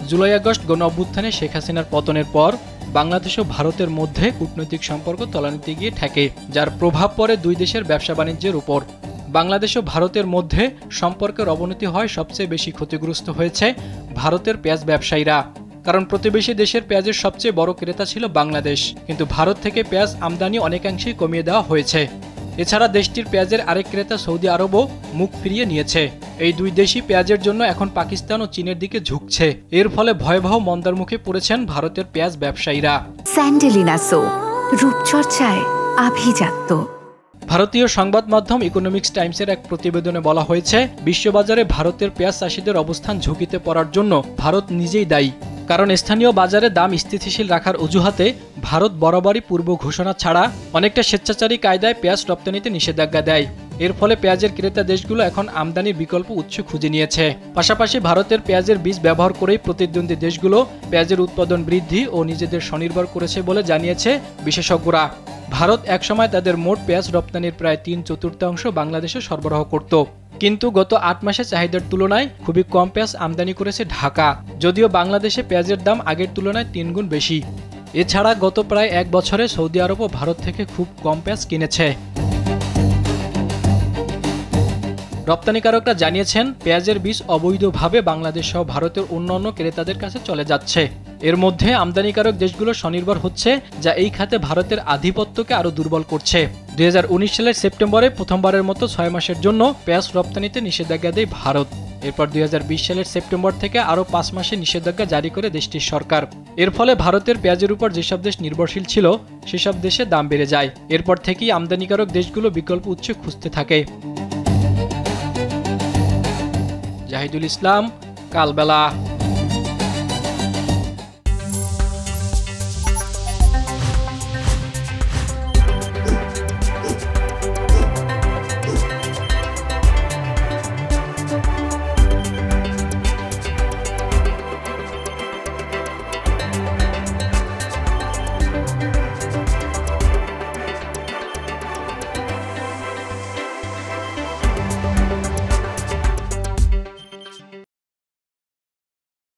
July August গণ অভ্যুত্থানে শেখ হাসিনার পতনের পর বাংলাদেশ ও ভারতের মধ্যে কূটনৈতিক সম্পর্ক তলানিতে গিয়ে ঠেকে, যার প্রভাব পড়ে দুই দেশের ব্যবসা বাণিজ্যের উপর। বাংলাদেশ ও ভারতের মধ্যে সম্পর্কের অবনতি হয় সবচেয়ে বেশি ক্ষতিগ্রস্ত হয়েছে ভারতের পেঁয়াজ ব্যবসায়ীরা। কারণ প্রতিবেশী দেশের পেঁয়াজের সবচেয়ে বড় ক্রেতা ছিল বাংলাদেশ, কিন্তু ভারত থেকে পেঁয়াজ আমদানি অনেকাংশেই কমিয়ে দেওয়া হয়েছে। এছাড়া দেশটির পেঁয়াজের আরেক ক্রেতা সৌদি আরবও মুখ ফিরিয়ে নিয়েছে। এই দুই দেশই পেঁয়াজের জন্য এখন পাকিস্তান ও চীনের দিকে ঝুঁকছে। এর ফলে ভয়াবহ মন্দার মুখে পড়েছেন ভারতের পেঁয়াজ ব্যবসায়ীরা। স্যান্ডেলিনা সো, রূপচর্চায় আভিজাত্য। ভারতীয় সংবাদ মাধ্যম ইকোনমিক্স টাইমসের এক প্রতিবেদনে বলা হয়েছে, বিশ্ববাজারে ভারতের পেঁয়াজ চাষিদের অবস্থান ঝুঁকিতে পড়ার জন্য ভারত নিজেই দায়ী। কারণ স্থানীয় বাজারে দাম স্থিতিশীল রাখার অজুহাতে ভারত বরাবরই পূর্ব ঘোষণা ছাড়া অনেকটা স্বেচ্ছাচারী কায়দায় পেঁয়াজ রপ্তানিতে নিষেধাজ্ঞা দেয়। এর ফলে পেঁয়াজের ক্রেতা দেশগুলো এখন আমদানির বিকল্প উৎস খুঁজে নিয়েছে। পাশাপাশি ভারতের পেঁয়াজের বীজ ব্যবহার করেই প্রতিদ্বন্দ্বী দেশগুলো পেঁয়াজের উৎপাদন বৃদ্ধি ও নিজেদের স্বনির্ভর করেছে বলে জানিয়েছে বিশেষজ্ঞরা। ভারত একসময় তাদের মোট পেঁয়াজ রপ্তানির প্রায় 3/4 বাংলাদেশে সরবরাহ করত, কিন্তু গত 8 মাসে চাহিদার তুলনায় খুবই কম পেঁয়াজ আমদানি করেছে ঢাকা, যদিও বাংলাদেশে পেঁয়াজের দাম আগের তুলনায় 3 গুণ বেশি। এছাড়া গত প্রায় 1 বছরে সৌদি আরবও ভারত থেকে খুব কম পেঁয়াজ কিনেছে। রপ্তানিকারকরা জানিয়েছেন, পেঁয়াজের বীজ অবৈধভাবে বাংলাদেশ সহ ভারতের অন্যান্য ক্রেতাদের কাছে চলে যাচ্ছে। এর মধ্যে আমদানিকারক দেশগুলো স্বনির্ভর হচ্ছে, যা এই খাতে ভারতের আধিপত্যকে আরও দুর্বল করছে। 2019 সালের সেপ্টেম্বরে প্রথমবারের মতো 6 মাসের জন্য পেঁয়াজ রপ্তানিতে নিষেধাজ্ঞা দেয় ভারত। এরপর 2020 সালের সেপ্টেম্বর থেকে আরও 5 মাসে নিষেধাজ্ঞা জারি করে দেশটির সরকার। এর ফলে ভারতের পেঁয়াজের উপর যেসব দেশ নির্ভরশীল ছিল সেসব দেশে দাম বেড়ে যায়। এরপর থেকেই আমদানিকারক দেশগুলো বিকল্প উৎস খুঁজতে থাকে। জাহিদুল ইসলাম, কালবেলা।